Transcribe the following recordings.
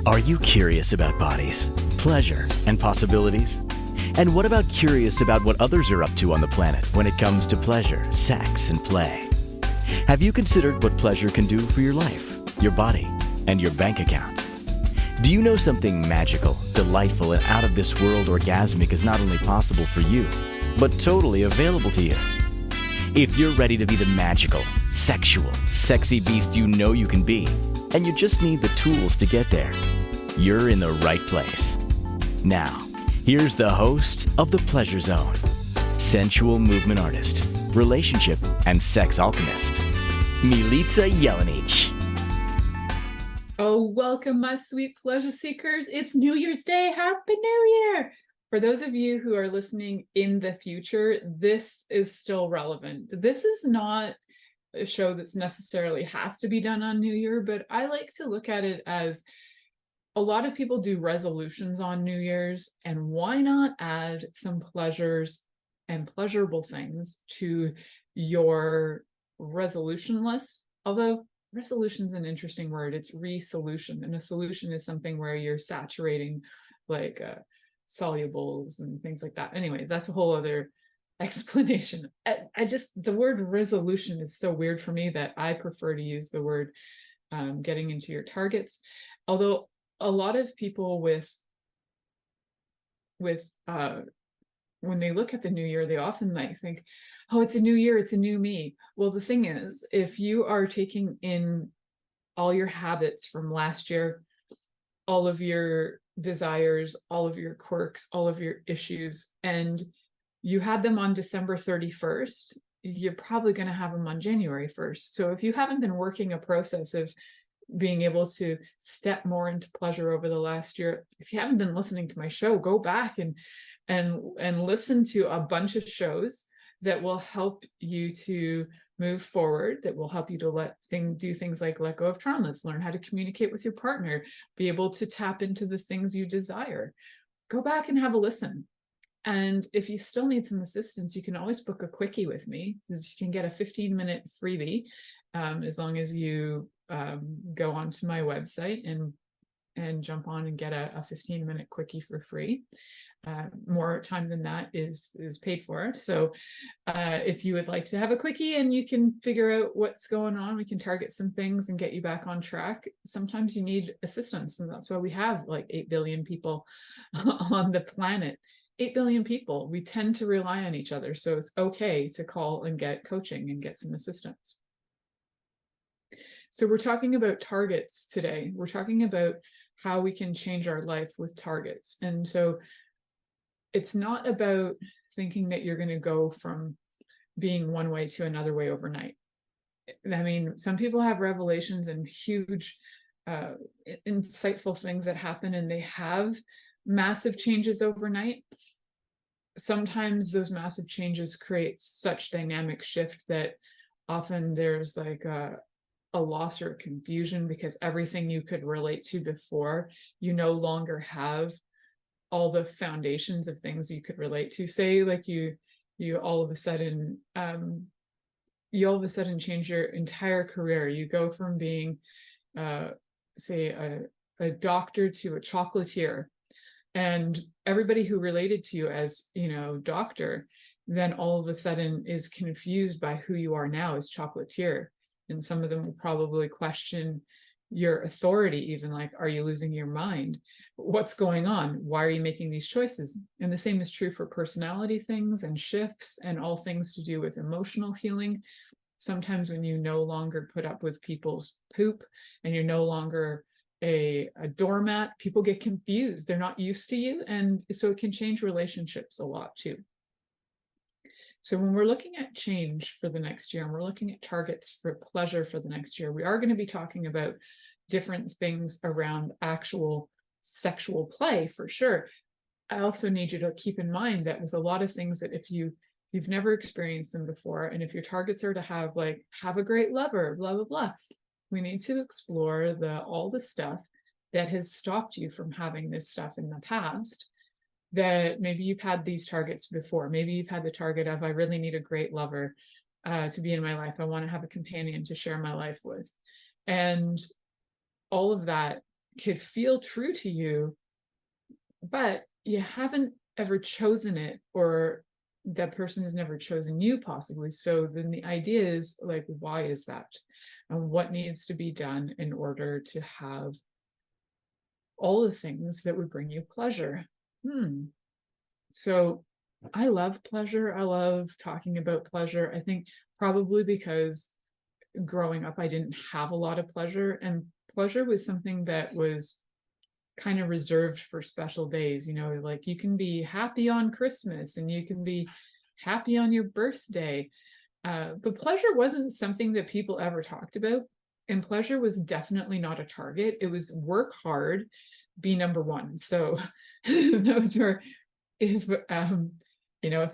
Are you curious about bodies, pleasure, and possibilities? And what about curious about what others are up to on the planet when it comes to pleasure, sex, and play? Have you considered what pleasure can do for your life, your body, and your bank account? Do you know something magical, delightful, and out of this world orgasmic is not only possible for you, but totally available to you? If you're ready to be the magical, sexual, sexy beast you know you can be, and you just need the tools to get there, you're in the right place. Now, here's the host of The Pleasure Zone, sensual movement artist, relationship and sex alchemist, Milica Jelenic. Oh, welcome, my sweet pleasure seekers. It's New Year's Day. Happy New Year. For those of you who are listening in the future, this is still relevant. This is not a show that's necessarily has to be done on New Year, but I like to look at it as a lot of people do resolutions on New Year's, and why not add some pleasures and pleasurable things to your resolution list? Although resolution is an interesting word. It's resolution, and a solution is something where you're saturating like solubles and things like that. Anyway, that's a whole other explanation. I just, the word resolution is so weird for me that I prefer to use the word getting into your targets. Although a lot of people with when they look at the new year, they often like think, oh, it's a new year, it's a new me. Well, the thing is, if you are taking in all your habits from last year, all of your desires, all of your quirks, all of your issues, and you had them on December 31st, you're probably going to have them on January 1st. So if you haven't been working a process of being able to step more into pleasure over the last year, if you haven't been listening to my show, go back and listen to a bunch of shows that will help you to move forward, that will help you to do things like let go of traumas, learn how to communicate with your partner, be able to tap into the things you desire. Go back and have a listen. And if you still need some assistance, you can always book a quickie with me, because you can get a 15-minute freebie as long as you go onto my website and jump on and get a 15-minute quickie for free. More time than that is paid for. So if you would like to have a quickie and you can figure out what's going on, we can target some things and get you back on track. Sometimes you need assistance, and that's why we have like 8 billion people on the planet. 8 billion people. We tend to rely on each other. So it's okay to call and get coaching and get some assistance. So we're talking about targets today. We're talking about how we can change our life with targets. And so it's not about thinking that you're going to go from being one way to another way overnight. I mean, some people have revelations and huge, insightful things that happen, and they have massive changes overnight. Sometimes those massive changes create such dynamic shift that often there's like a loss or confusion, because everything you could relate to before, you no longer have all the foundations of things you could relate to. Say like you all of a sudden change your entire career. You go from being say a doctor to a chocolatier, and everybody who related to you as, doctor, then all of a sudden is confused by who you are now as chocolatier. And some of them will probably question your authority, even like, are you losing your mind? What's going on? Why are you making these choices? And the same is true for personality things and shifts and all things to do with emotional healing. Sometimes when you no longer put up with people's poop and you're no longer a doormat, people get confused. They're not used to you. And so it can change relationships a lot too. So when we're looking at change for the next year, and we're looking at targets for pleasure for the next year, we are going to be talking about different things around actual sexual play for sure. I also need you to keep in mind that with a lot of things, that if you've never experienced them before, and if your targets are to have a great lover, blah, blah, blah, we need to explore all the stuff that has stopped you from having this stuff in the past. That maybe you've had these targets before. Maybe you've had the target of, I really need a great lover to be in my life. I want to have a companion to share my life with. And all of that could feel true to you, but you haven't ever chosen it, or that person has never chosen you, possibly. So then the idea is like, why is that? And what needs to be done in order to have all the things that would bring you pleasure? So I love pleasure. I love talking about pleasure. I think probably because growing up, I didn't have a lot of pleasure, and pleasure was something that was kind of reserved for special days. Like you can be happy on Christmas and you can be happy on your birthday. But pleasure wasn't something that people ever talked about. And pleasure was definitely not a target. It was work hard, be number one. So those were, if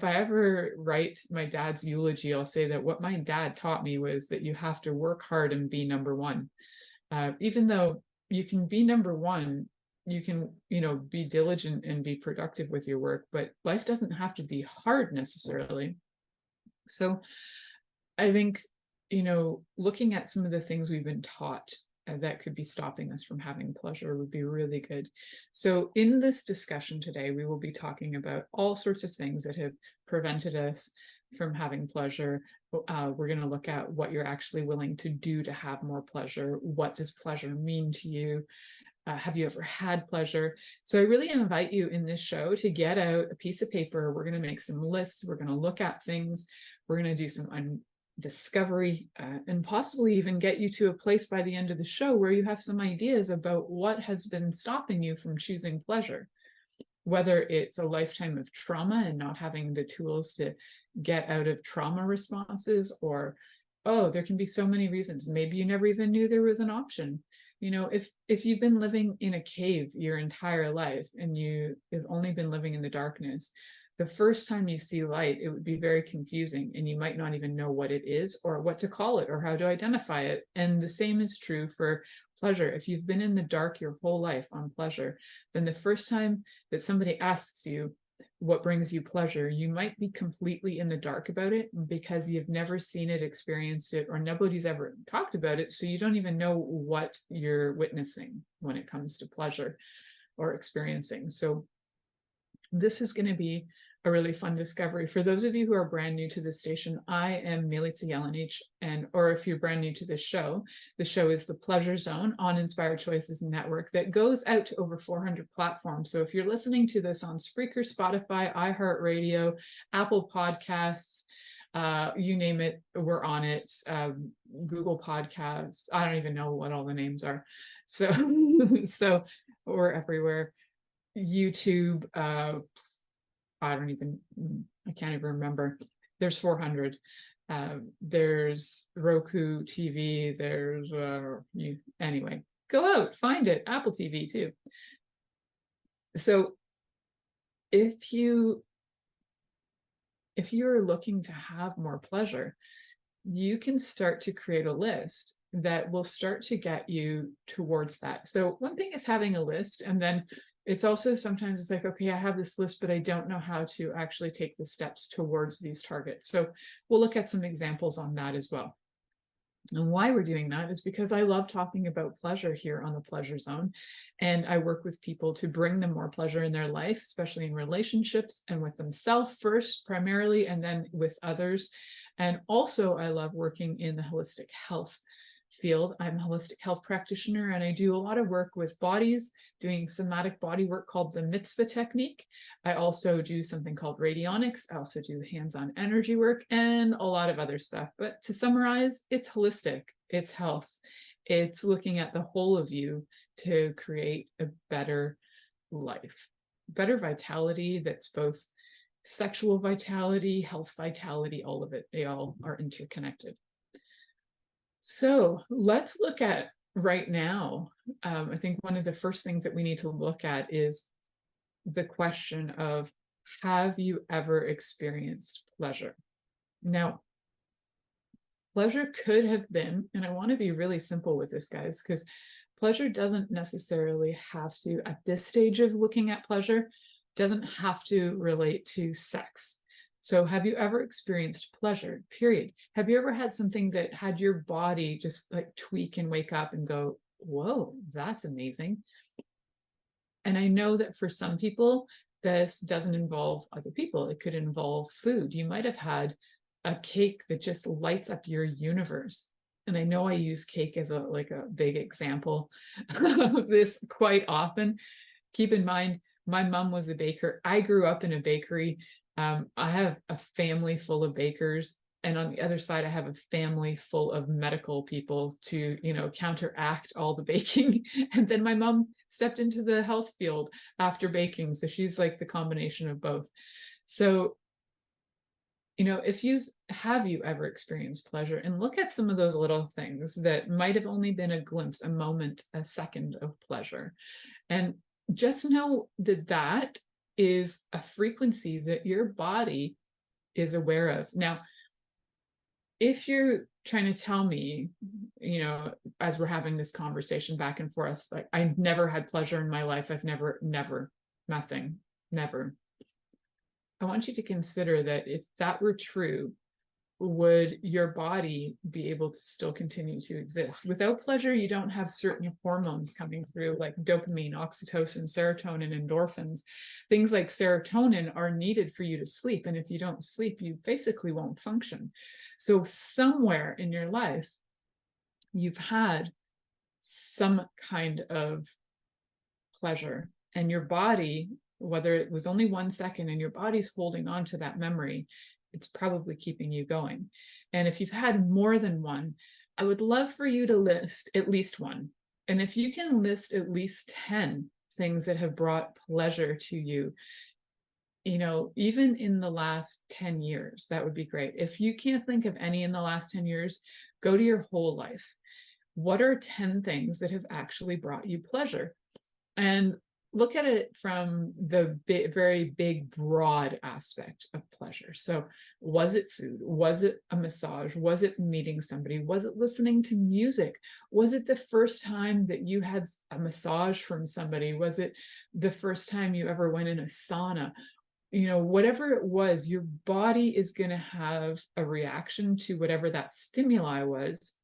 I ever write my dad's eulogy, I'll say that what my dad taught me was that you have to work hard and be number one. Even though you can be number one, you can, be diligent and be productive with your work, but life doesn't have to be hard necessarily. So I think, looking at some of the things we've been taught that could be stopping us from having pleasure would be really good. So in this discussion today, we will be talking about all sorts of things that have prevented us from having pleasure. We're going to look at what you're actually willing to do to have more pleasure. What does pleasure mean to you? Have you ever had pleasure? So I really invite you in this show to get out a piece of paper. We're going to make some lists. We're going to look at things. We're going to do some discovery, and possibly even get you to a place by the end of the show where you have some ideas about what has been stopping you from choosing pleasure, whether it's a lifetime of trauma and not having the tools to get out of trauma responses, or there can be so many reasons. Maybe you never even knew there was an option. If you've been living in a cave your entire life and you have only been living in the darkness, the first time you see light, it would be very confusing, and you might not even know what it is or what to call it or how to identify it. And the same is true for pleasure. If you've been in the dark your whole life on pleasure, then the first time that somebody asks you what brings you pleasure, you might be completely in the dark about it because you've never seen it, experienced it, or nobody's ever talked about it. So you don't even know what you're witnessing when it comes to pleasure or experiencing. So this is going to be a really fun discovery. For those of you who are brand new to this station, I am Milica Jelenic, or if you're brand new to this show, the show is The Pleasure Zone on Inspired Choices Network that goes out to over 400 platforms. So if you're listening to this on Spreaker, Spotify, iHeartRadio, Apple Podcasts, you name it, we're on it. Google Podcasts, I don't even know what all the names are. So, so we're everywhere. YouTube, I can't even remember. There's 400. There's Roku TV. There's anyway, go out, find it. Apple TV too. So if you're looking to have more pleasure, you can start to create a list that will start to get you towards that. So one thing is having a list, and then it's also sometimes it's like, okay, I have this list, but I don't know how to actually take the steps towards these targets. So we'll look at some examples on that as well. And why we're doing that is because I love talking about pleasure here on the Pleasure Zone. And I work with people to bring them more pleasure in their life, especially in relationships and with themselves first, primarily, and then with others. And also, I love working in the holistic health field. I'm a holistic health practitioner, and I do a lot of work with bodies, doing somatic body work called the mitzvah technique. I also do something called radionics. I also do hands-on energy work and a lot of other stuff. But to summarize, it's holistic, it's health, it's looking at the whole of you to create a better life, better vitality that's both sexual vitality, health vitality, all of it. They all are interconnected. So let's look at right now. I think one of the first things that we need to look at is the question of, have you ever experienced pleasure? Now, pleasure could have been, and I want to be really simple with this, guys, because pleasure doesn't necessarily have to, at this stage of looking at pleasure, doesn't have to relate to sex. So have you ever experienced pleasure, period? Have you ever had something that had your body just like tweak and wake up and go, whoa, that's amazing. And I know that for some people, this doesn't involve other people. It could involve food. You might have had a cake that just lights up your universe. And I know I use cake as a big example of this quite often. Keep in mind, my mom was a baker. I grew up in a bakery. I have a family full of bakers. And on the other side, I have a family full of medical people to, counteract all the baking. And then my mom stepped into the health field after baking. So she's like the combination of both. So, if have you ever experienced pleasure, and look at some of those little things that might have only been a glimpse, a moment, a second of pleasure. And just know that that is a frequency that your body is aware of. Now, if you're trying to tell me, as we're having this conversation back and forth, like, I never had pleasure in my life, I've never, nothing, never. I want you to consider that if that were true, would your body be able to still continue to exist? Without pleasure, you don't have certain hormones coming through, like dopamine, oxytocin, serotonin, endorphins. Things like serotonin are needed for you to sleep. And if you don't sleep, you basically won't function. So somewhere in your life, you've had some kind of pleasure, and your body, whether it was only 1 second, and your body's holding on to that memory, it's probably keeping you going. And if you've had more than one, I would love for you to list at least one. And if you can list at least 10 things that have brought pleasure to you, even in the last 10 years, that would be great. If you can't think of any in the last 10 years, go to your whole life. What are 10 things that have actually brought you pleasure? And look at it from the very big, broad aspect of pleasure. So was it food? Was it a massage? Was it meeting somebody? Was it listening to music? Was it the first time that you had a massage from somebody? Was it the first time you ever went in a sauna? Whatever it was, your body is going to have a reaction to whatever that stimuli was,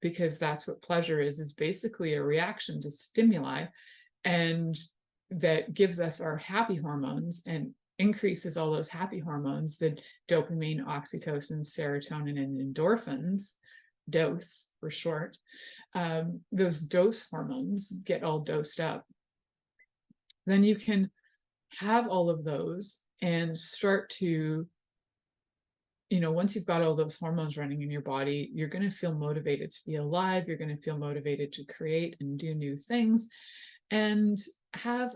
because that's what pleasure is basically a reaction to stimuli. And that gives us our happy hormones and increases all those happy hormones, the dopamine, oxytocin, serotonin, and endorphins, dose for short. Those dose hormones get all dosed up. Then you can have all of those and start to, once you've got all those hormones running in your body, you're going to feel motivated to be alive. You're going to feel motivated to create and do new things, and have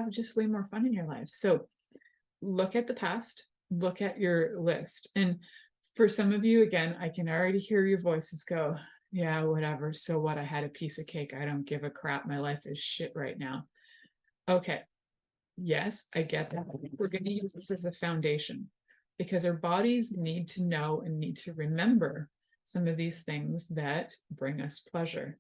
just way more fun in your life. So look at the past, look at your list. And for some of you, again, I can already hear your voices go, yeah, whatever. So what? I had a piece of cake. I don't give a crap. My life is shit right now. Okay. Yes, I get that. We're going to use this as a foundation, because our bodies need to know and need to remember some of these things that bring us pleasure.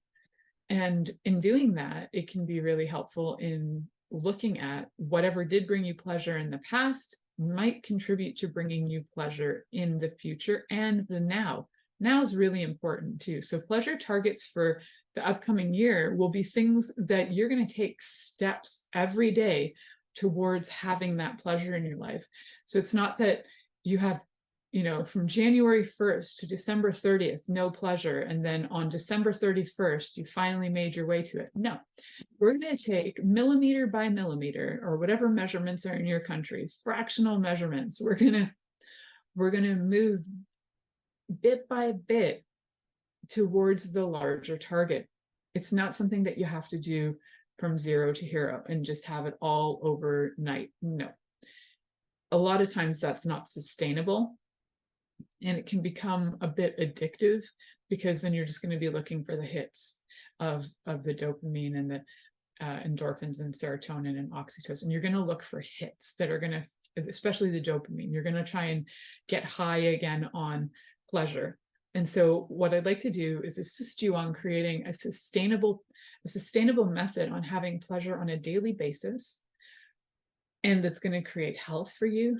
And in doing that, it can be really helpful in looking at whatever did bring you pleasure in the past might contribute to bringing you pleasure in the future and the now. Now is really important too. So pleasure targets for the upcoming year will be things that you're going to take steps every day towards having that pleasure in your life. So it's not that you have, from January 1st to December 30th, no pleasure. And then on December 31st, you finally made your way to it. No, we're going to take millimeter by millimeter, or whatever measurements are in your country, fractional measurements. We're going to move bit by bit towards the larger target. It's not something that you have to do from 0 to hero and just have it all overnight. No. A lot of times that's not sustainable. And it can become a bit addictive, because then you're just going to be looking for the hits of the dopamine and the endorphins and serotonin and oxytocin. You're going to look for hits that are going to, especially the dopamine, you're going to try and get high again on pleasure. And so what I'd like to do is assist you on creating a sustainable method on having pleasure on a daily basis. And that's going to create health for you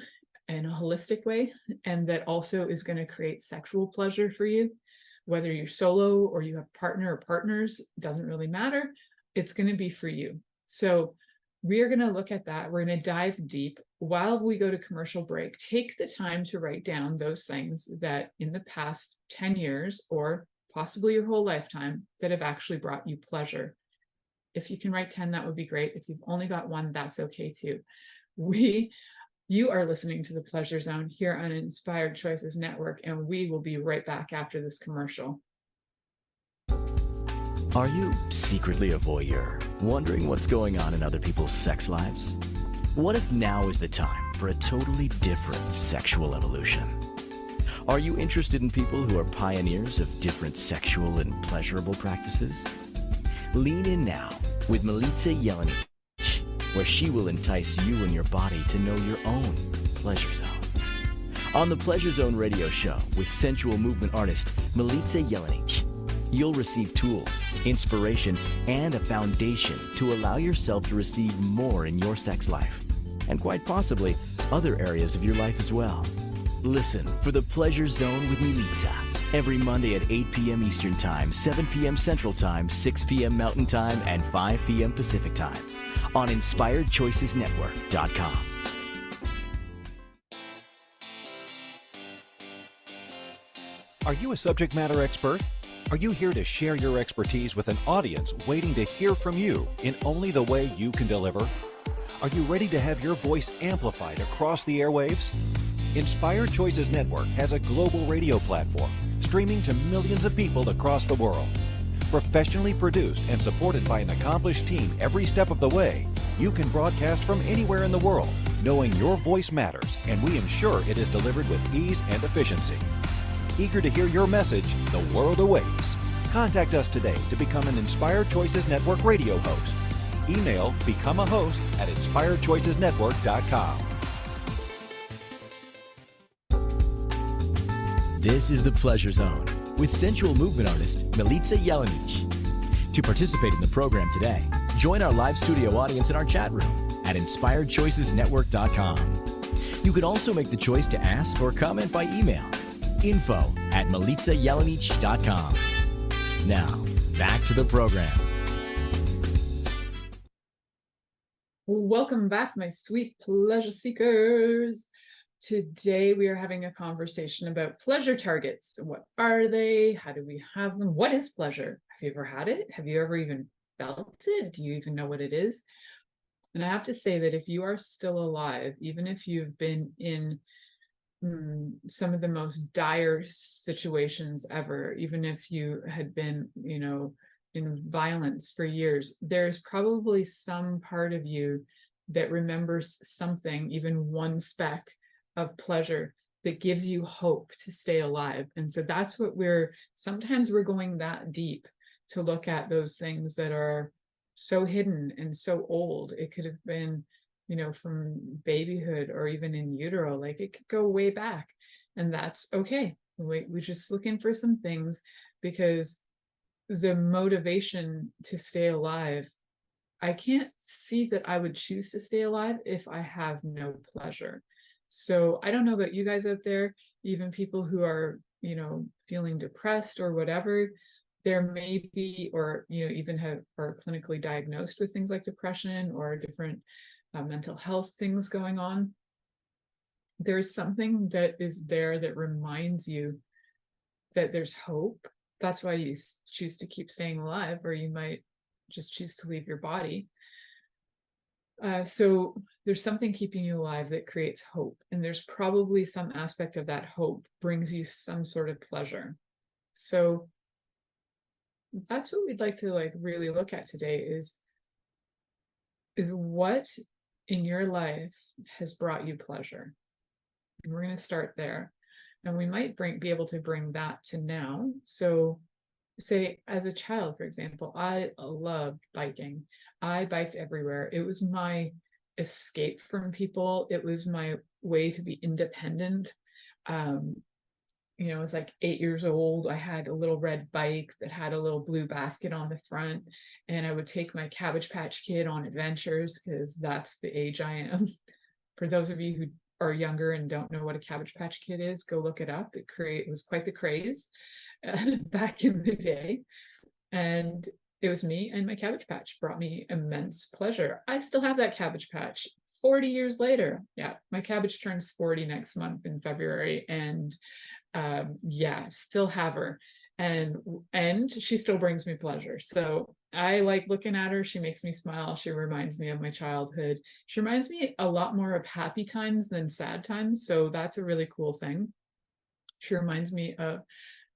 in a holistic way, and that also is going to create sexual pleasure for you, whether you're solo or you have a partner or partners, doesn't really matter. It's going to be for you. So we are going to look at that. We're going to dive deep. While we go to commercial break, take the time to write down those things that in the past 10 years or possibly your whole lifetime that have actually brought you pleasure. If you can write 10, that would be great. If you've only got one, that's okay too. You are listening to the Pleasure Zone here on Inspired Choices Network, and we will be right back after this commercial. Are you secretly a voyeur, wondering what's going on in other people's sex lives? What if now is the time for a totally different sexual evolution? Are you interested in people who are pioneers of different sexual and pleasurable practices? Lean in now with Milica Jelenic, where she will entice you and your body to know your own pleasure zone. On the Pleasure Zone radio show with sensual movement artist Milica Jelenic, you'll receive tools, inspiration, and a foundation to allow yourself to receive more in your sex life, and quite possibly other areas of your life as well. Listen for the Pleasure Zone with Milica every Monday at 8 p.m. Eastern Time, 7 p.m. Central Time, 6 p.m. Mountain Time, and 5 p.m. Pacific Time on InspiredChoicesNetwork.com. Are you a subject matter expert? Are you here to share your expertise with an audience waiting to hear from you in only the way you can deliver? Are you ready to have your voice amplified across the airwaves? Inspired Choices Network has a global radio platform streaming to millions of people across the world. Professionally produced and supported by an accomplished team every step of the way, you can broadcast from anywhere in the world, knowing your voice matters, and we ensure it is delivered with ease and efficiency. Eager to hear your message, the world awaits. Contact us today to become an Inspired Choices Network radio host. Email become a host at inspiredchoicesnetwork.com. This is the Pleasure Zone with sensual movement artist Milica Jelenic. To participate in the program today, join our live studio audience in our chat room at inspiredchoicesnetwork.com. You can also make the choice to ask or comment by email, info@milicajelenic.com. Now, back to the program. Welcome back, my sweet pleasure seekers. Today we are having a conversation about pleasure targets. What are they? How do we have them? What is pleasure? Have you ever had it? Have you ever even felt it? Do you even know what it is? And I have to say that if you are still alive, even if you've been in some of the most dire situations ever, even if you had been, in violence for years, there's probably some part of you that remembers something, even one speck of pleasure that gives you hope to stay alive. And so that's what sometimes we're going that deep to look at those things that are so hidden and so old. It could have been, from babyhood or even in utero, like it could go way back, and that's okay. We're just looking for some things, because the motivation to stay alive, I can't see that I would choose to stay alive if I have no pleasure. So I don't know about you guys out there, even people who are, feeling depressed or whatever, there may be, or, even are clinically diagnosed with things like depression or different mental health things going on. There's something that is there that reminds you that there's hope. That's why you choose to keep staying alive, or you might just choose to leave your body. So there's something keeping you alive that creates hope. And there's probably some aspect of that hope brings you some sort of pleasure. So that's what we'd like to really look at today is what in your life has brought you pleasure. And we're going to start there. And we might be able to bring that to now. So say as a child, for example, I loved biking. I biked everywhere. It was my escape from people. It was my way to be independent. I was like 8 years old. I had a little red bike that had a little blue basket on the front, and I would take my Cabbage Patch Kid on adventures, because that's the age I am. For those of you who are younger and don't know what a Cabbage Patch Kid is, go look it up. It was quite the craze. back in the day. And it was me and my Cabbage Patch, brought me immense pleasure. I still have that Cabbage Patch 40 years later. Yeah, my cabbage turns 40 next month in February. And yeah, still have her. And she still brings me pleasure. So I like looking at her. She makes me smile. She reminds me of my childhood. She reminds me a lot more of happy times than sad times. So that's a really cool thing. She reminds me of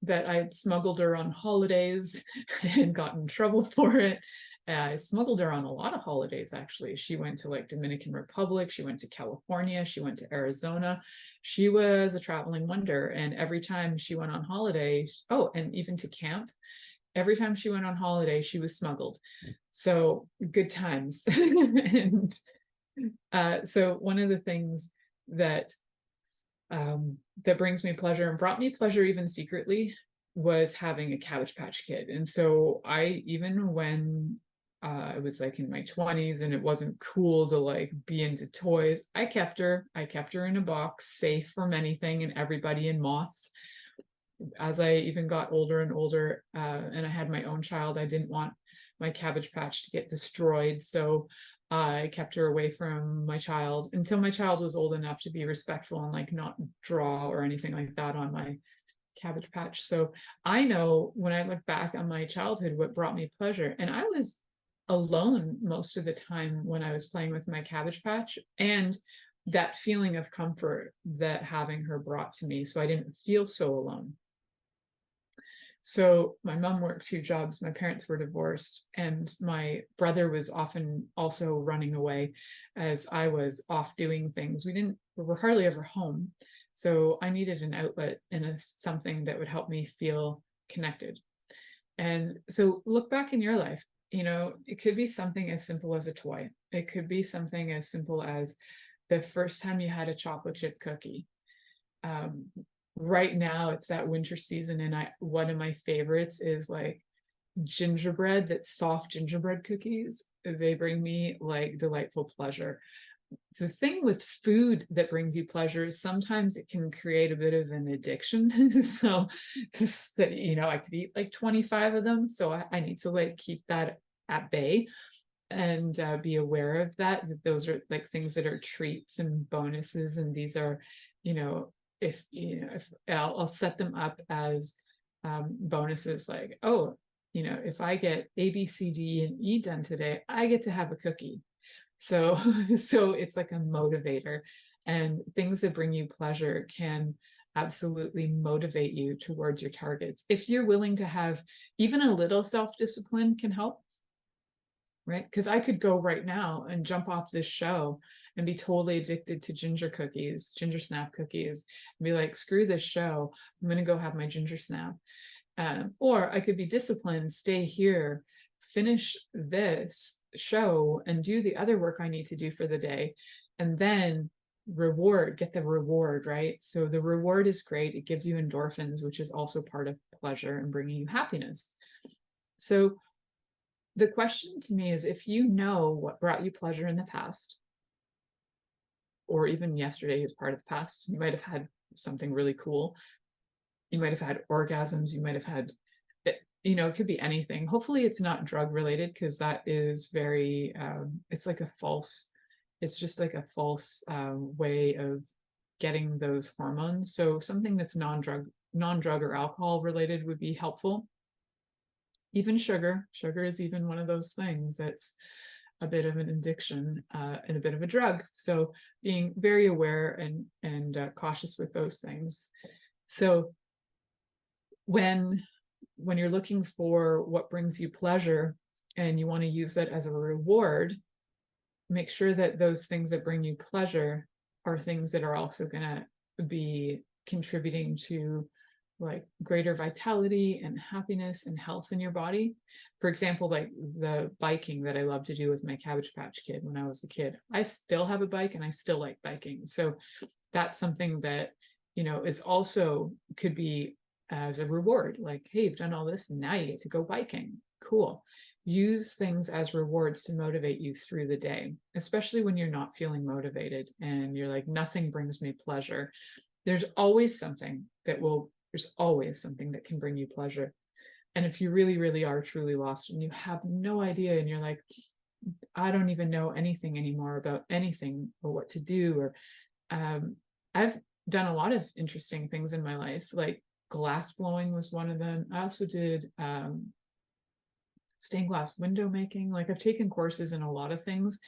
that I smuggled her on holidays and got in trouble for it. I smuggled her on a lot of holidays, actually. She went to like Dominican Republic, she went to California, she went to Arizona. She was a traveling wonder. And every time she went on holiday, oh, and even to camp, every time she went on holiday, she was smuggled. So good times. And so one of the things that that brings me pleasure and brought me pleasure even secretly was having a Cabbage Patch Kid. And so even when I was like in my 20s and it wasn't cool to like be into toys, I kept her in a box, safe from anything and everybody and moths. As I even got older and older, and I had my own child, I didn't want my Cabbage Patch to get destroyed. So I kept her away from my child until my child was old enough to be respectful and like not draw or anything like that on my Cabbage Patch. So I know when I look back on my childhood, what brought me pleasure. And I was alone most of the time when I was playing with my Cabbage Patch, and that feeling of comfort that having her brought to me. So I didn't feel so alone. So my mom worked 2 jobs, my parents were divorced, and my brother was often also running away as I was off doing things. We were hardly ever home. So I needed an outlet and something that would help me feel connected. And so look back in your life, it could be something as simple as a toy. It could be something as simple as the first time you had a chocolate chip cookie. Right now it's that winter season, and one of my favorites is like gingerbread, that's soft gingerbread cookies. They bring me like delightful pleasure. The thing with food that brings you pleasure is sometimes it can create a bit of an addiction. So I could eat like 25 of them, so I need to like keep that at bay and be aware of that those are like things that are treats and bonuses, and these are, if I'll set them up as bonuses, like, oh, if I get A, B, C, D, and E done today, I get to have a cookie. So it's like a motivator, and things that bring you pleasure can absolutely motivate you towards your targets. If you're willing to have even a little self-discipline can help, right? Because I could go right now and jump off this show and be totally addicted to ginger snap cookies, and be like, screw this show, I'm going to go have my ginger snap. Or I could be disciplined, stay here, finish this show and do the other work I need to do for the day, and then get the reward, right? So the reward is great. It gives you endorphins, which is also part of pleasure and bringing you happiness. So the question to me is, if you know what brought you pleasure in the past, or even yesterday is part of the past, you might have had something really cool. You might have had orgasms. You might have had, it could be anything. Hopefully it's not drug related, because that is very, it's just like a false way of getting those hormones. So something that's non-drug or alcohol related would be helpful. Even sugar is even one of those things that's a bit of an addiction and a bit of a drug. So being very aware and cautious with those things. So when you're looking for what brings you pleasure and you want to use that as a reward, make sure that those things that bring you pleasure are things that are also going to be contributing to like greater vitality and happiness and health in your body. For example, like the biking that I love to do with my Cabbage Patch Kid when I was a kid. I still have a bike and I still like biking. So that's something that, is also could be as a reward. Like, hey, you've done all this, now you get to go biking. Cool. Use things as rewards to motivate you through the day, especially when you're not feeling motivated and you're like, nothing brings me pleasure. There's always something that will There's always something that can bring you pleasure. And if you really, really are truly lost and you have no idea, and you're like, I don't even know anything anymore about anything or what to do, or I've done a lot of interesting things in my life, like glass blowing was one of them. I also did stained glass window making. Like I've taken courses in a lot of things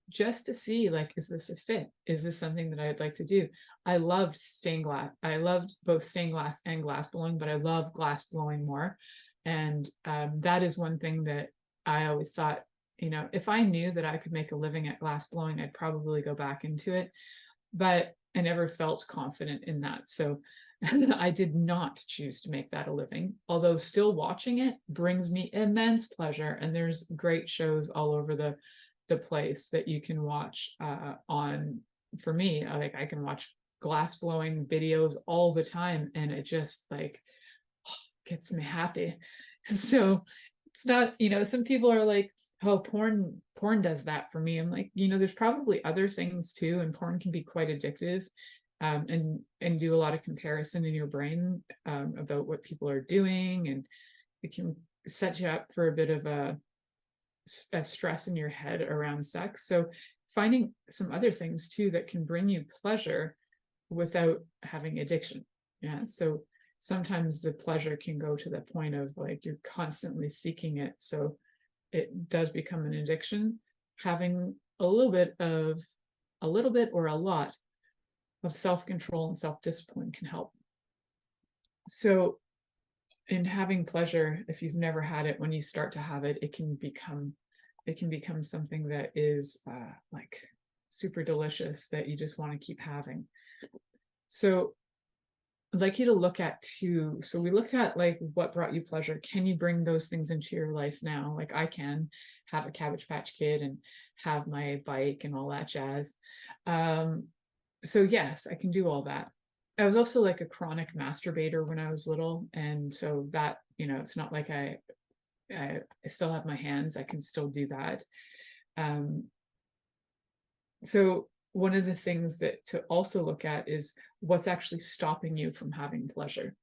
just to see, like, is this a fit? Is this something that I'd like to do? I loved stained glass. I loved both stained glass and glass blowing, but I love glass blowing more. And that is one thing that I always thought, if I knew that I could make a living at glass blowing, I'd probably go back into it. But I never felt confident in that. So I did not choose to make that a living, although still watching it brings me immense pleasure. And there's great shows all over the place that you can watch on. For me, like I can watch glass blowing videos all the time, and it just like gets me happy. So it's not, some people are like, oh, porn does that for me. I'm like, there's probably other things too, and porn can be quite addictive, and do a lot of comparison in your brain about what people are doing, and it can set you up for a bit of a stress in your head around sex. So finding some other things too that can bring you pleasure without having addiction. Yeah. So sometimes the pleasure can go to the point of like you're constantly seeking it. So it does become an addiction. Having a little bit or a lot of self-control and self-discipline can help. So in having pleasure, if you've never had it, when you start to have it, it can become something that is like super delicious that you just want to keep having. So I'd like you to look at too. So we looked at like what brought you pleasure. Can you bring those things into your life now? Like I can have a Cabbage Patch Kid and have my bike and all that jazz. So yes, I can do all that. I was also like a chronic masturbator when I was little. And so that, it's not like I still have my hands. I can still do that. So one of the things that to also look at is what's actually stopping you from having pleasure.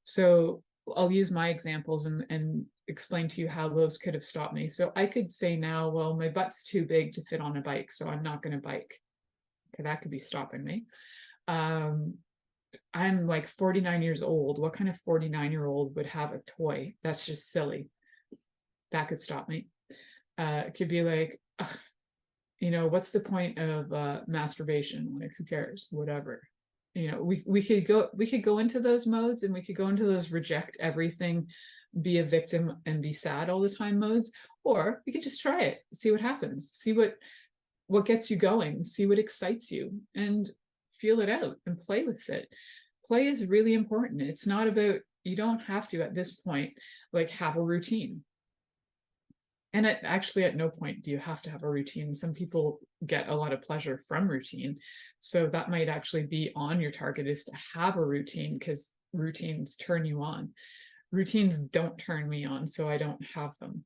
So I'll use my examples and explain to you how those could have stopped me. So I could say now, well, my butt's too big to fit on a bike, so I'm not going to bike. Okay, that could be stopping me. I'm like 49 years old. What kind of 49-year-old would have a toy? That's just silly. That could stop me. It could be like, what's the point of masturbation? Like, who cares? Whatever. We could go into those modes, and we could go into those reject everything, be a victim and be sad all the time modes, or we could just try it, see what happens, see what gets you going, see what excites you, and feel it out and play with it. Play is really important. It's not about, you don't have to at this point like have a routine. And actually at no point do you have to have a routine. Some people get a lot of pleasure from routine. So that might actually be on your target, is to have a routine, because routines turn you on. Routines don't turn me on, so I don't have them.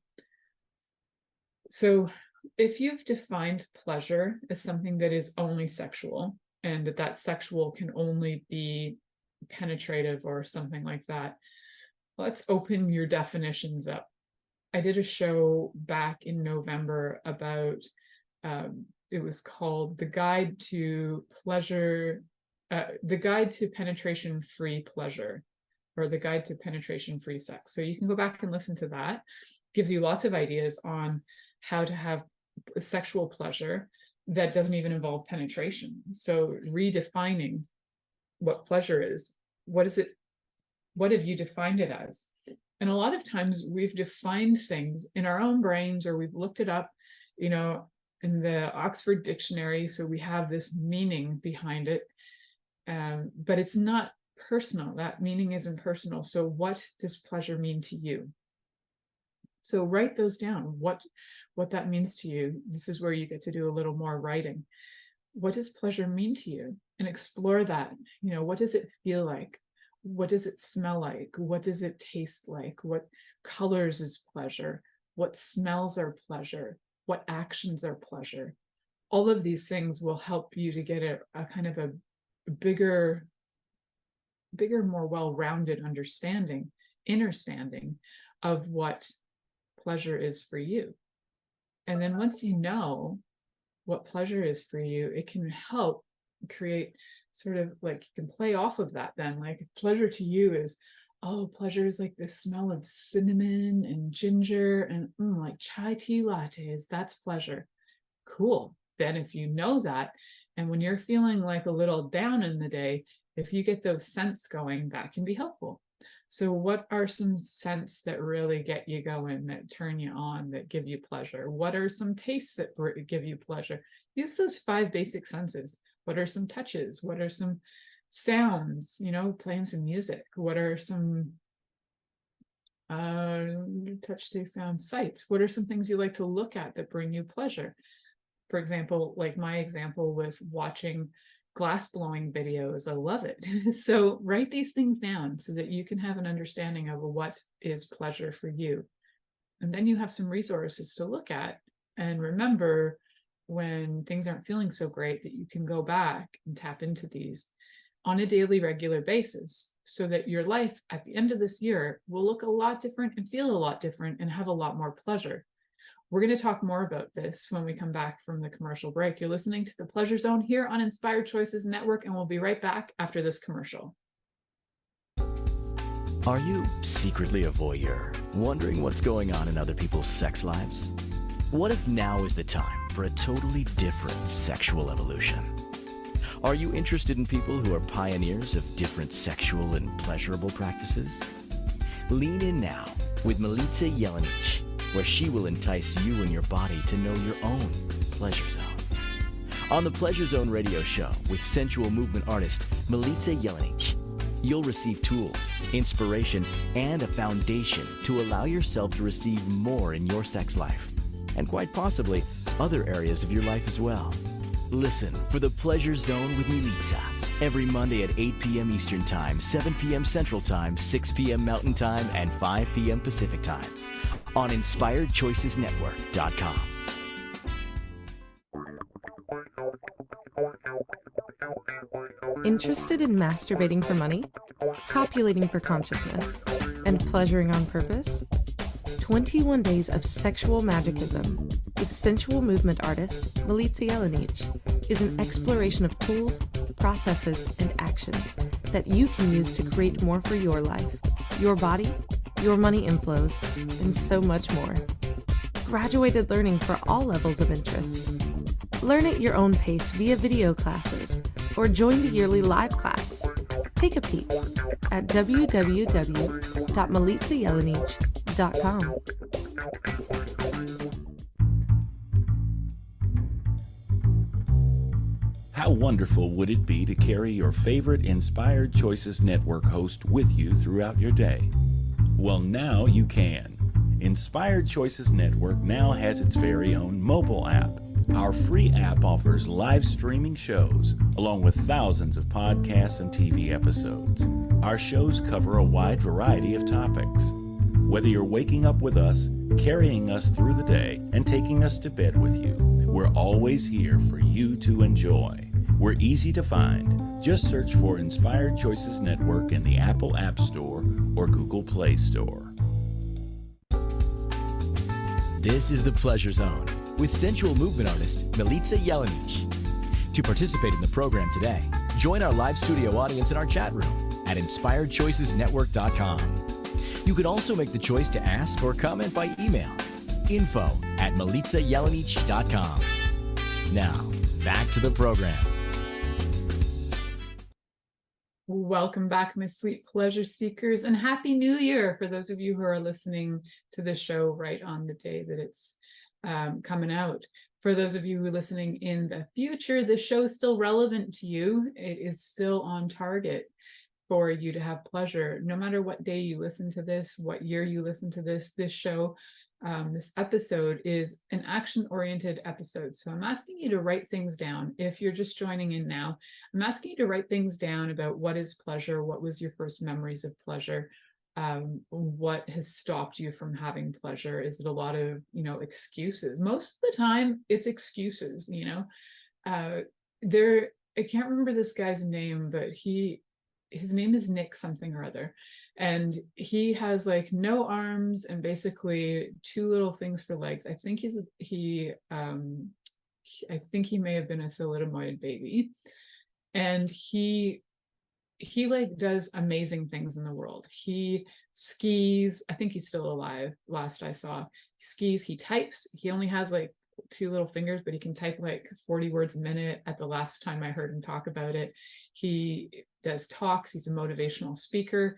So if you've defined pleasure as something that is only sexual, and that sexual can only be penetrative or something like that, let's open your definitions up. I did a show back in November about, it was called The Guide to Pleasure, The Guide to Penetration-Free Pleasure, or The Guide to Penetration-Free Sex. So you can go back and listen to that. It gives you lots of ideas on how to have sexual pleasure that doesn't even involve penetration. So redefining what pleasure is. What is it? What have you defined it as? And a lot of times we've defined things in our own brains, or we've looked it up, in the Oxford Dictionary. So we have this meaning behind it, but it's not personal. That meaning isn't personal. So what does pleasure mean to you? So write those down, what that means to you. This is where you get to do a little more writing. What does pleasure mean to you? And explore that. What does it feel like? What does it smell like? What does it taste like? What colors is pleasure? What smells are pleasure? What actions are pleasure? All of these things will help you to get a kind of a bigger bigger, more well-rounded understanding of what pleasure is for you. And then once you know what pleasure is for you, it can help create sort of like, you can play off of that then. Like, if pleasure to you is, oh, pleasure is like the smell of cinnamon and ginger and like chai tea lattes, that's pleasure. Cool. Then if you know that, and when you're feeling like a little down in the day, if you get those scents going, that can be helpful. So what are some scents that really get you going, that turn you on, that give you pleasure? What are some tastes that give you pleasure? Use those 5 basic senses. What are some touches? What are some sounds, playing some music? What are some touch, taste, sound, sights? What are some things you like to look at that bring you pleasure? For example, like my example was watching glass blowing videos. I love it. So write these things down so that you can have an understanding of what is pleasure for you. And then you have some resources to look at. And remember, when things aren't feeling so great, that you can go back and tap into these on a daily, regular basis, so that your life at the end of this year will look a lot different and feel a lot different and have a lot more pleasure. We're going to talk more about this when we come back from the commercial break. You're listening to the Pleasure Zone here on Inspired Choices Network, and we'll be right back after this commercial. Are you secretly a voyeur, wondering what's going on in other people's sex lives? What if now is the time for a totally different sexual evolution? Are you interested in people who are pioneers of different sexual and pleasurable practices? Lean in now with Milica Jelenic, where she will entice you and your body to know your own pleasure zone. On the Pleasure Zone radio show with sensual movement artist Milica Jelenic, you'll receive tools, inspiration, and a foundation to allow yourself to receive more in your sex life, and quite possibly other areas of your life as well. Listen for the Pleasure Zone with Milica every Monday at 8 p.m. Eastern Time, 7 p.m. Central Time, 6 p.m. Mountain Time, and 5 p.m. Pacific Time on InspiredChoicesNetwork.com. Interested in masturbating for money, copulating for consciousness, and pleasuring on purpose? 21 Days of Sexual Magicism with sensual movement artist Milica Jelenic is an exploration of tools, processes, and actions that you can use to create more for your life, your body, your money inflows, and so much more. Graduated learning for all levels of interest. Learn at your own pace via video classes or join the yearly live class. Take a peek at www.milicajelenic.com. How wonderful would it be to carry your favorite Inspired Choices Network host with you throughout your day? Well, now you can. Inspired Choices Network now has its very own mobile app. Our free app offers live streaming shows, along with thousands of podcasts and TV episodes. Our shows cover a wide variety of topics. Whether you're waking up with us, carrying us through the day, and taking us to bed with you, we're always here for you to enjoy. We're easy to find. Just search for Inspired Choices Network in the Apple App Store or Google Play Store. This is the Pleasure Zone with sensual movement artist Milica Jelenic. To participate in the program today, join our live studio audience in our chat room at InspiredChoicesNetwork.com. You can also make the choice to ask or comment by email, info@milicajelenic.com. Now, back to the program. Welcome back, my sweet pleasure seekers, and Happy New Year for those of you who are listening to the show right on the day that it's coming out. For those of you who are listening in the future, the show is still relevant to you. It is still on target for you to have pleasure. No matter what day you listen to this, what year you listen to this show, this episode is an action-oriented episode. So I'm asking you to write things down. If you're just joining in now, I'm asking you to write things down about what is pleasure, what was your first memories of pleasure, what has stopped you from having pleasure. Is it a lot of, excuses? Most of the time it's excuses, I can't remember this guy's name, but he his name is Nick something or other, and he has like no arms and basically two little things for legs. I think I think he may have been a thalidomide baby, and he like does amazing things in the world. He skis. I think he's still alive last I saw. He skis, he types. He only has like two little fingers, but he can type like 40 words a minute at the last time I heard him talk about it. He does talks. He's a motivational speaker.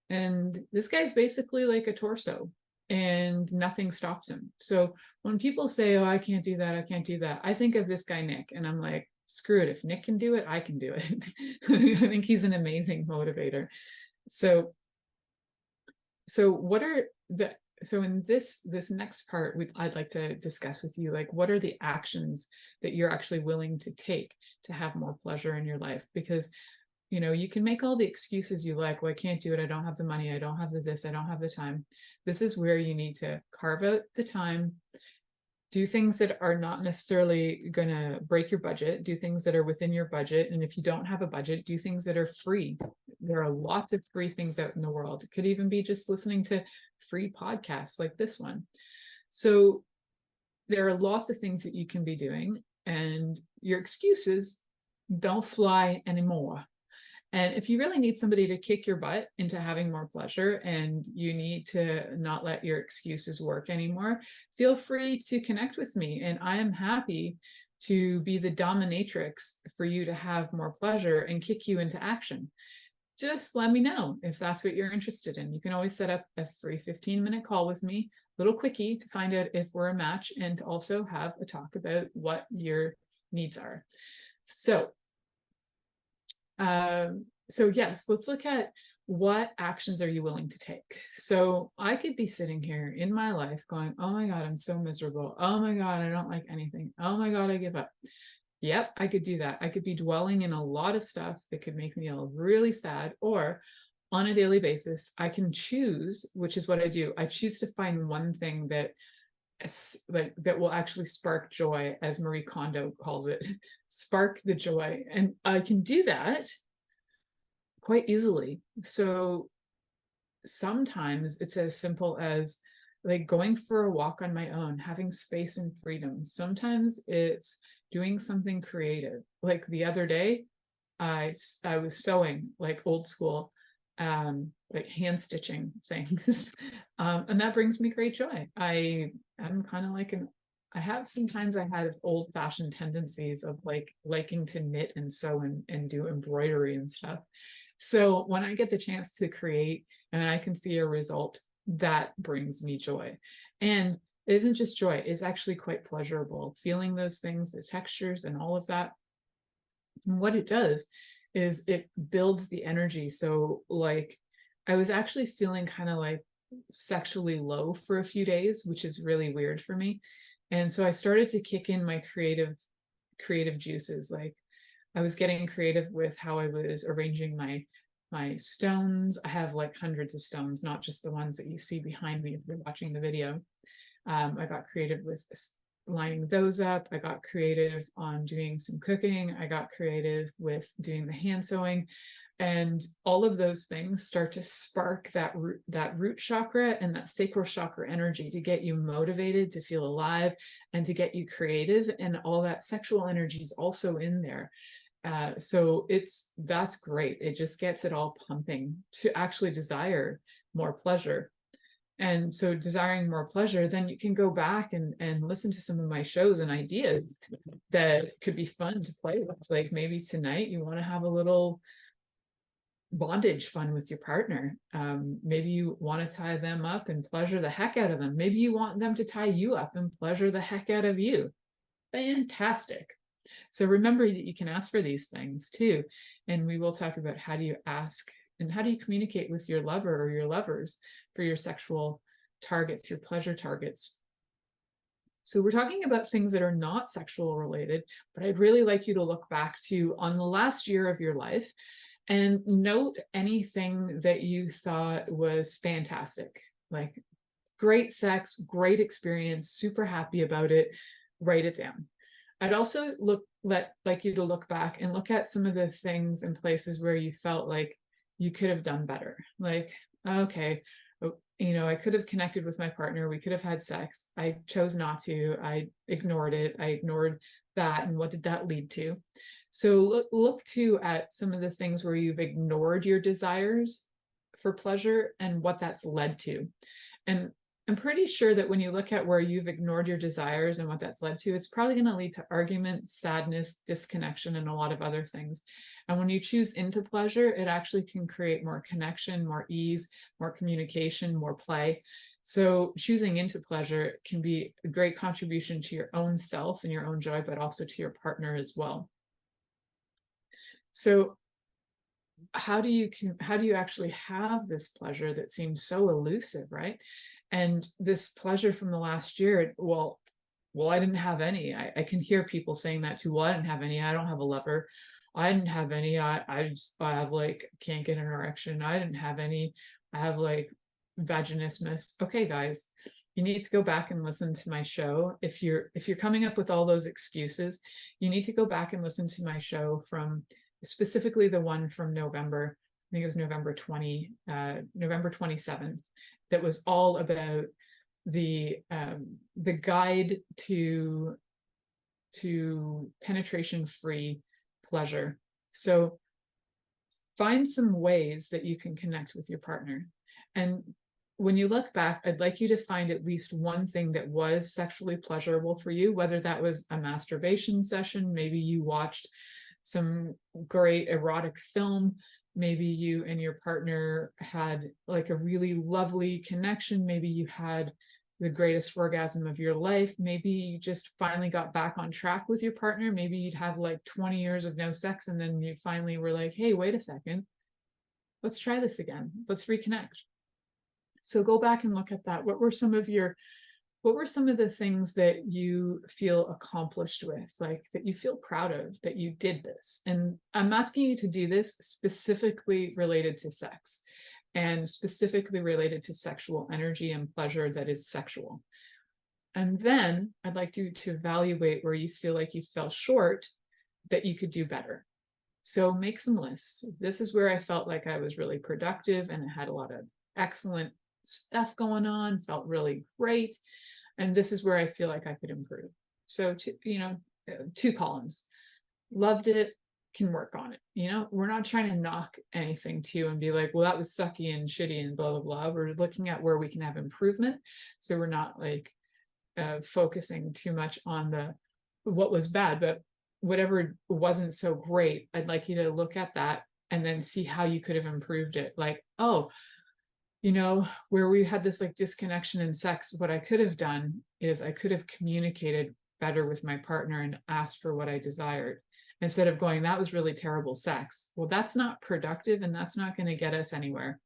And this guy's basically like a torso, and nothing stops him. So when people say, oh, I can't do that, I can't do that, I think of this guy, Nick, and I'm like, screw it. If Nick can do it, I can do it. I think he's an amazing motivator. So what are the, so in this next part, I'd like to discuss with you, like, what are the actions that you're actually willing to take to have more pleasure in your life? Because, you know, you can make all the excuses you like. Well, I can't do it. I don't have the money. I don't have the this. I don't have the time. This is where you need to carve out the time, do things that are not necessarily going to break your budget, do things that are within your budget. And if you don't have a budget, do things that are free. There are lots of free things out in the world. It could even be just listening to free podcasts like this one. So there are lots of things that you can be doing, and your excuses don't fly anymore. And if you really need somebody to kick your butt into having more pleasure, and you need to not let your excuses work anymore, feel free to connect with me. And I am happy to be the dominatrix for you to have more pleasure and kick you into action. Just let me know if that's what you're interested in. You can always set up a free 15-minute call with me, little quickie, to find out if we're a match, and to also have a talk about what your needs are. So yes, let's look at what actions are you willing to take. So I could be sitting here in my life going, oh my God, I'm so miserable. Oh my God, I don't like anything. Oh my God, I give up. Yep, I could do that. I could be dwelling in a lot of stuff that could make me feel really sad. Or on a daily basis, I can choose, which is what I do. I choose to find one thing that will actually spark joy, as Marie Kondo calls it, spark the joy. And I can do that quite easily. So sometimes it's as simple as like going for a walk on my own, having space and freedom. Sometimes it's doing something creative. Like the other day, I was sewing, like old school, like hand stitching things, and that brings me great joy. I'm kind of like I have sometimes I had old fashioned tendencies of like liking to knit and sew and do embroidery and stuff. So when I get the chance to create and I can see a result, that brings me joy. And it isn't just joy, it's actually quite pleasurable, feeling those things, the textures and all of that. And what it does is it builds the energy. So like I was actually feeling kind of like sexually low for a few days, which is really weird for me. And so I started to kick in my creative juices. Like I was getting creative with how I was arranging my stones. I have like hundreds of stones, not just the ones that you see behind me if you're watching the video. I got creative with lining those up. I got creative on doing some cooking. I got creative with doing the hand sewing. And all of those things start to spark that root chakra and that sacral chakra energy to get you motivated, to feel alive, and to get you creative. And all that sexual energy is also in there. So that's great. It just gets it all pumping to actually desire more pleasure. And so desiring more pleasure, then you can go back and listen to some of my shows and ideas that could be fun to play with. Like maybe tonight you want to have a little bondage fun with your partner. Maybe you want to tie them up and pleasure the heck out of them. Maybe you want them to tie you up and pleasure the heck out of you. Fantastic. So remember that you can ask for these things too. And we will talk about how do you ask and how do you communicate with your lover or your lovers for your sexual targets, your pleasure targets. So we're talking about things that are not sexual related, but I'd really like you to look back to on the last year of your life and note anything that you thought was fantastic, like great sex, great experience, super happy about it. Write it down. I'd also like you to look back and look at some of the things and places where you felt like you could have done better. Like, okay, I could have connected with my partner. We could have had sex. I chose not to. I ignored it. I ignored that. And what did that lead to? So look too at some of the things where you've ignored your desires for pleasure and what that's led to. And I'm pretty sure that when you look at where you've ignored your desires and what that's led to, it's probably going to lead to arguments, sadness, disconnection, and a lot of other things. And when you choose into pleasure, it actually can create more connection, more ease, more communication, more play. So choosing into pleasure can be a great contribution to your own self and your own joy, but also to your partner as well. So how do you actually have this pleasure that seems so elusive, right? And this pleasure from the last year, well, I didn't have any. I can hear people saying that too. Well, I didn't have any. I don't have a lover. I didn't have any. I have like, can't get an erection. I didn't have any. I have like vaginismus. Okay, guys, you need to go back and listen to my show. If you're coming up with all those excuses, you need to go back and listen to my show from specifically the one from November. I think it was November 27th. That was all about the guide to penetration-free pleasure. So find some ways that you can connect with your partner. And when you look back, I'd like you to find at least one thing that was sexually pleasurable for you, whether that was a masturbation session, maybe you watched some great erotic film, maybe you and your partner had like a really lovely connection, maybe you had the greatest orgasm of your life, maybe you just finally got back on track with your partner, maybe you'd have like 20 years of no sex and then you finally were like, hey, wait a second, let's try this again, let's reconnect. So go back and look at that. What were some of the things that you feel accomplished with, like that you feel proud of, that you did this? And I'm asking you to do this specifically related to sex and specifically related to sexual energy and pleasure that is sexual. And then I'd like you to evaluate where you feel like you fell short, that you could do better. So make some lists. This is where I felt like I was really productive and I had a lot of excellent stuff going on, felt really great. And this is where I feel like I could improve. So, two columns. Loved it, can work on it. We're not trying to knock anything too and be like, well, that was sucky and shitty and blah, blah, blah. We're looking at where we can have improvement. So we're not like focusing too much on what was bad, but whatever wasn't so great, I'd like you to look at that and then see how you could have improved it. Like, oh, where we had this like disconnection in sex, what I could have done is I could have communicated better with my partner and asked for what I desired instead of going, that was really terrible sex. Well, that's not productive and that's not going to get us anywhere.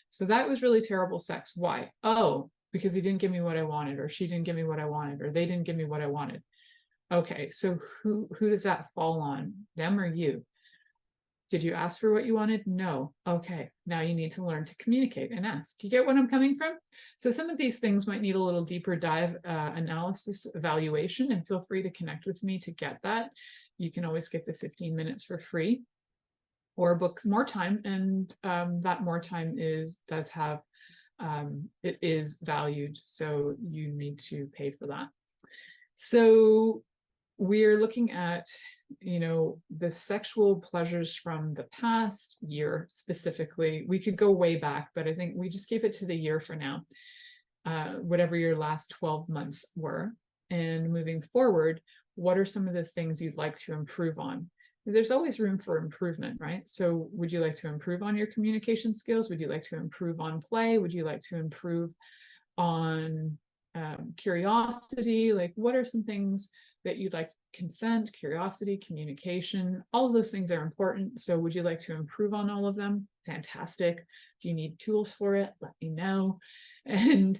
So that was really terrible sex. Why? Oh, because he didn't give me what I wanted, or she didn't give me what I wanted, or they didn't give me what I wanted. Okay, so who does that fall on? Them or you? Did you ask for what you wanted? No. Okay, now you need to learn to communicate and ask. You get what I'm coming from? So some of these things might need a little deeper dive analysis, evaluation, and feel free to connect with me to get that. You can always get the 15 minutes for free or book more time, and that more time it is valued, so you need to pay for that. So we're looking at the sexual pleasures from the past year specifically. We could go way back, but I think we just keep it to the year for now, whatever your last 12 months were. And moving forward, what are some of the things you'd like to improve on? There's always room for improvement, right? So would you like to improve on your communication skills? Would you like to improve on play? Would you like to improve on curiosity? Like, what are some things that you'd like? Consent, curiosity, communication, all of those things are important. So would you like to improve on all of them? Fantastic. Do you need tools for it? Let me know. And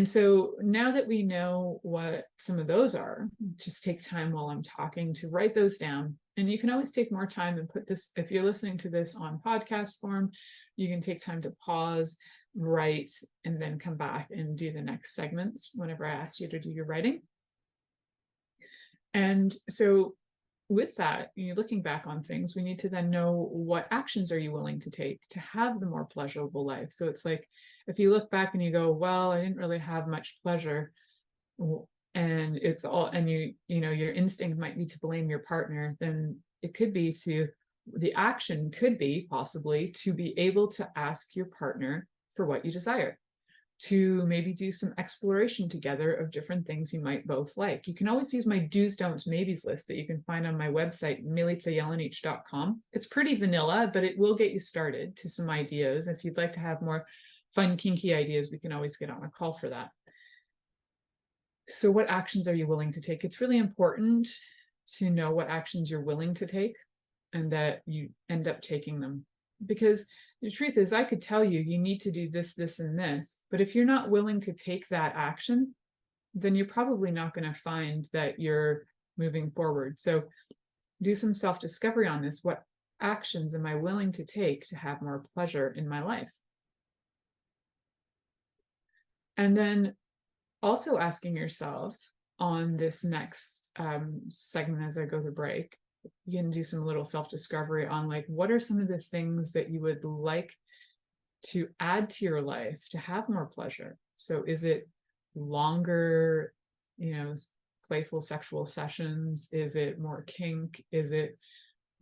so now that we know what some of those are, just take time while I'm talking to write those down. And you can always take more time and put this, if you're listening to this on podcast form, you can take time to pause, write, and then come back and do the next segments whenever I ask you to do your writing. And so with that, you're looking back on things, we need to then know what actions are you willing to take to have the more pleasurable life. So it's like, if you look back and you go, well, I didn't really have much pleasure, and it's all, and you know, your instinct might be to blame your partner, then it could be to, the action could be possibly to be able to ask your partner for what you desire, to maybe do some exploration together of different things you might both like. You can always use my do's, don'ts, maybes list that you can find on my website, milicajelenic.com. It's pretty vanilla, but it will get you started to some ideas. If you'd like to have more fun, kinky ideas, we can always get on a call for that. So what actions are you willing to take? It's really important to know what actions you're willing to take and that you end up taking them. Because the truth is, I could tell you, you need to do this, this, and this, but if you're not willing to take that action, then you're probably not going to find that you're moving forward. So do some self-discovery on this. What actions am I willing to take to have more pleasure in my life? And then also asking yourself on this next segment as I go to break, you can do some little self-discovery on, like, what are some of the things that you would like to add to your life to have more pleasure? So is it longer, you know, playful sexual sessions? Is it more kink? Is it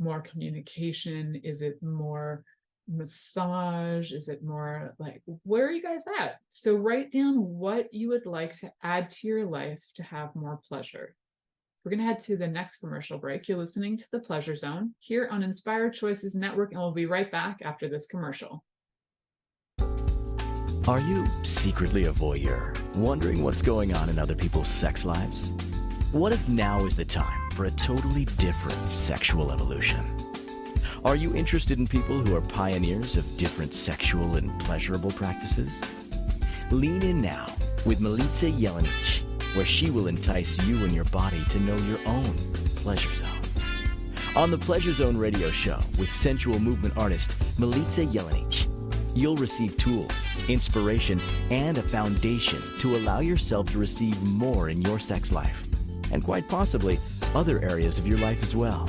more communication? Is it more massage? Is it more like, where are you guys at? So write down what you would like to add to your life to have more pleasure. We're going to head to the next commercial break. You're listening to The Pleasure Zone here on Inspired Choices Network, and we'll be right back after this commercial. Are you secretly a voyeur, wondering what's going on in other people's sex lives? What if now is the time for a totally different sexual evolution? Are you interested in people who are pioneers of different sexual and pleasurable practices? Lean in now with Milica Jelenic, where she will entice you and your body to know your own pleasure zone. On the Pleasure Zone radio show with sensual movement artist Milica Jelenic, you'll receive tools, inspiration, and a foundation to allow yourself to receive more in your sex life, and quite possibly other areas of your life as well.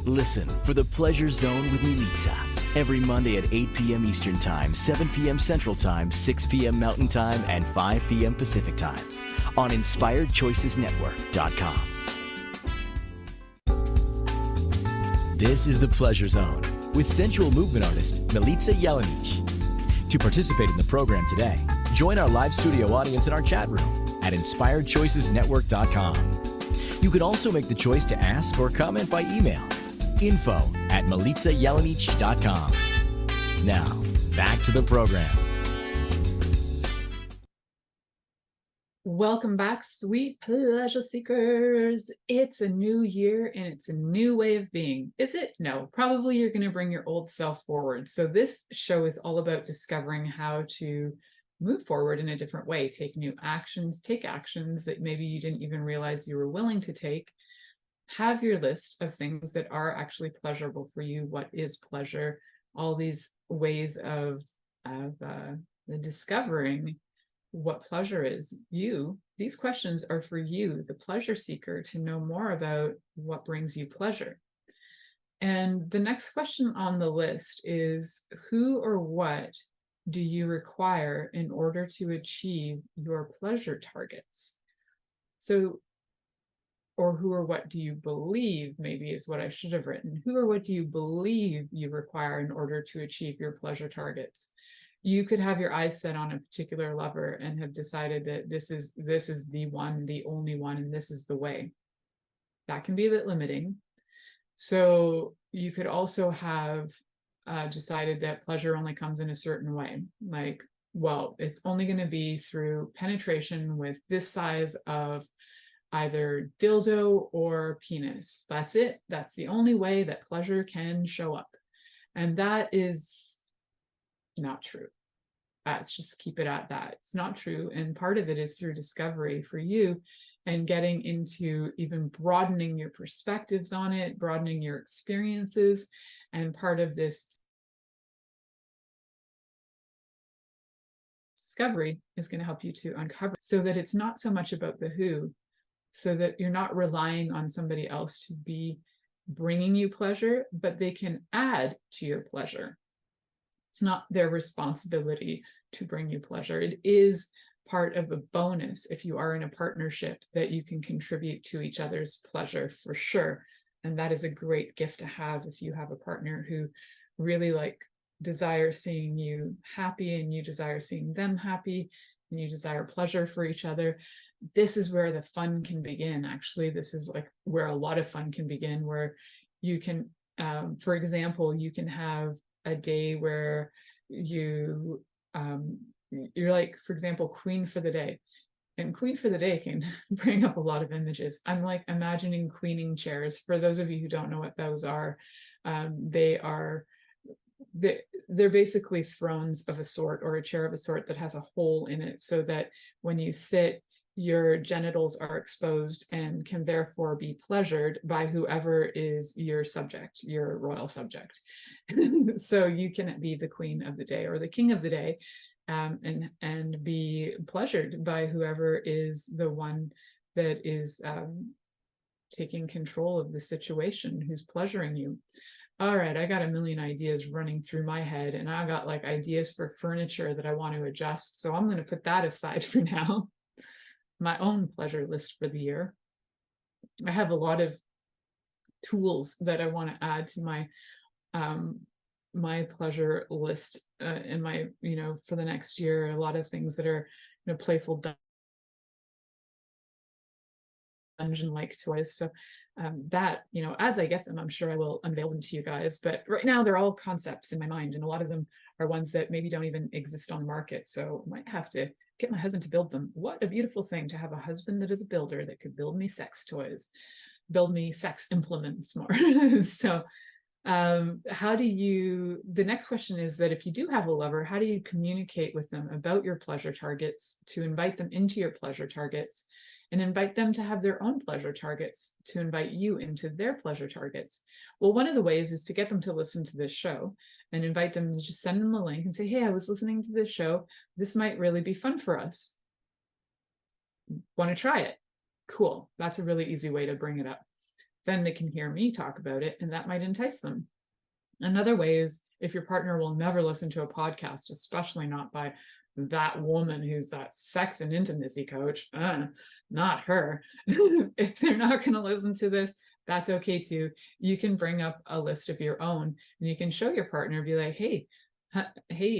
Listen for The Pleasure Zone with Milica every Monday at 8 p.m. Eastern Time, 7 p.m. Central Time, 6 p.m. Mountain Time, and 5 p.m. Pacific Time on InspiredChoicesNetwork.com. This is The Pleasure Zone with sensual movement artist Milica Jelenic. To participate in the program today, join our live studio audience in our chat room at InspiredChoicesNetwork.com. You can also make the choice to ask or comment by email, info@milicajelenic.com. Now, back to the program. Welcome back, sweet pleasure seekers. It's a new year and it's a new way of being. Is it? No, probably you're going to bring your old self forward. So this show is all about discovering how to move forward in a different way, take new actions, take actions that maybe you didn't even realize you were willing to take. Have your list of things that are actually pleasurable for you. What is pleasure? All these ways of discovering what pleasure is. These questions are for you, the pleasure seeker, to know more about what brings you pleasure. And the next question on the list is, who or what do you require in order to achieve your pleasure targets? So, or who or what do you believe, maybe is what I should have written. Who or what do you believe you require in order to achieve your pleasure targets? You could have your eyes set on a particular lover and have decided that this is the one, the only one, and this is the way. That can be a bit limiting. So you could also have decided that pleasure only comes in a certain way. Like, well, it's only going to be through penetration with this size of either dildo or penis. That's it. That's the only way that pleasure can show up. And that is not true. Let's just keep it at that. It's not true. And part of it is through discovery for you and getting into even broadening your perspectives on it, broadening your experiences. And part of this discovery is going to help you to uncover, so that it's not so much about the who, so that you're not relying on somebody else to be bringing you pleasure, but they can add to your pleasure. It's not their responsibility to bring you pleasure. It is part of a bonus if you are in a partnership that you can contribute to each other's pleasure for sure. And that is a great gift to have if you have a partner who really desire seeing you happy, and you desire seeing them happy, and you desire pleasure for each other. This is where the fun can begin. Actually, this is where a lot of fun can begin, where you can, for example, you can have a day where you're for example, queen for the day. And queen for the day can bring up a lot of images. I'm imagining queening chairs. For those of you who don't know what those are, they're basically thrones of a sort, or a chair of a sort that has a hole in it, so that when you sit, your genitals are exposed and can therefore be pleasured by whoever is your subject, your royal subject. So you can be the queen of the day or the king of the day, and be pleasured by whoever is the one that is taking control of the situation, who's pleasuring you. All right, I got a million ideas running through my head, and I got ideas for furniture that I want to adjust. So I'm going to put that aside for now. My own pleasure list for the year. I have a lot of tools that I want to add to my my pleasure list in my, for the next year. A lot of things that are, playful dungeon-like toys. So that, as I get them, I'm sure I will unveil them to you guys. But right now, they're all concepts in my mind, and a lot of them are ones that maybe don't even exist on the market. So I might have to get my husband to build them. What a beautiful thing to have a husband that is a builder that could build me sex toys, build me sex implements more. So the next question is that if you do have a lover, how do you communicate with them about your pleasure targets to invite them into your pleasure targets, and invite them to have their own pleasure targets to invite you into their pleasure targets? Well, one of the ways is to get them to listen to this show, and invite them to just send them a link and say, hey, I was listening to this show. This might really be fun for us. Want to try it? Cool. That's a really easy way to bring it up. Then they can hear me talk about it, and that might entice them. Another way is if your partner will never listen to a podcast, especially not by that woman who's that sex and intimacy coach, not her. If they're not going to listen to this, that's okay too. You can bring up a list of your own, and you can show your partner, be like, hey,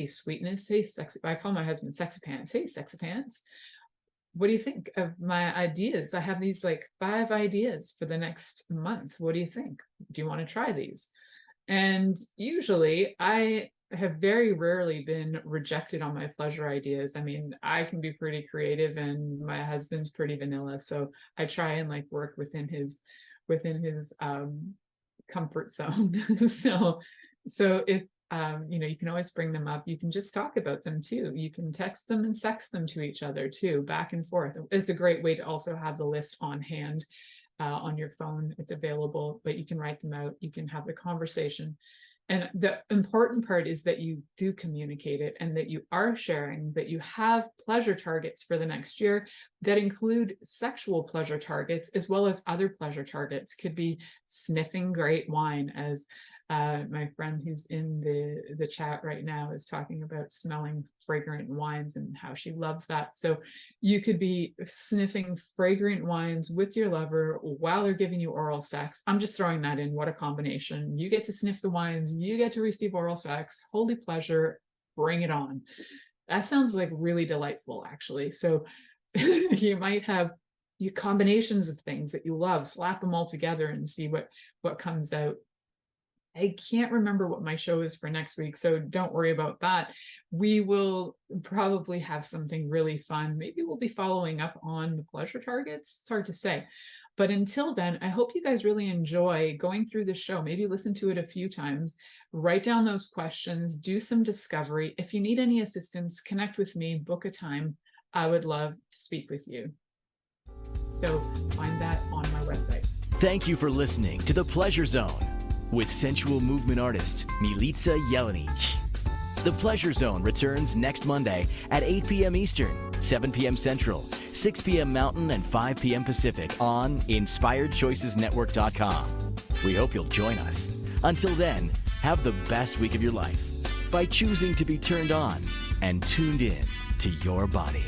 sweetness, hey, sexy. I call my husband sexy pants. Hey, sexy pants. What do you think of my ideas? I have these 5 ideas for the next month. What do you think? Do you want to try these? And usually I have very rarely been rejected on my pleasure ideas. I mean, I can be pretty creative, and my husband's pretty vanilla. So I try and work within his comfort zone. So if you can always bring them up. You can just talk about them too. You can text them and sex them to each other too, back and forth. It's a great way to also have the list on hand on your phone. It's available, but you can write them out. You can have the conversation. And the important part is that you do communicate it, and that you are sharing, that you have pleasure targets for the next year that include sexual pleasure targets as well as other pleasure targets. Could be sniffing great wine, as my friend who's in the chat right now is talking about smelling fragrant wines and how she loves that. So you could be sniffing fragrant wines with your lover while they're giving you oral sex. I'm just throwing that in. What a combination. You get to sniff the wines, you get to receive oral sex. Holy pleasure, bring it on. That sounds really delightful, actually. So you might have your combinations of things that you love, slap them all together and see what comes out. I can't remember what my show is for next week, so don't worry about that. We will probably have something really fun. Maybe we'll be following up on the pleasure targets. It's hard to say. But until then, I hope you guys really enjoy going through this show. Maybe listen to it a few times, write down those questions, do some discovery. If you need any assistance, connect with me, book a time. I would love to speak with you. So find that on my website. Thank you for listening to The Pleasure Zone with sensual movement artist Milica Jelenic. The Pleasure Zone returns next Monday at 8 p.m. Eastern, 7 p.m. Central, 6 p.m. Mountain, and 5 p.m. Pacific on InspiredChoicesNetwork.com. We hope you'll join us. Until then, have the best week of your life by choosing to be turned on and tuned in to your body.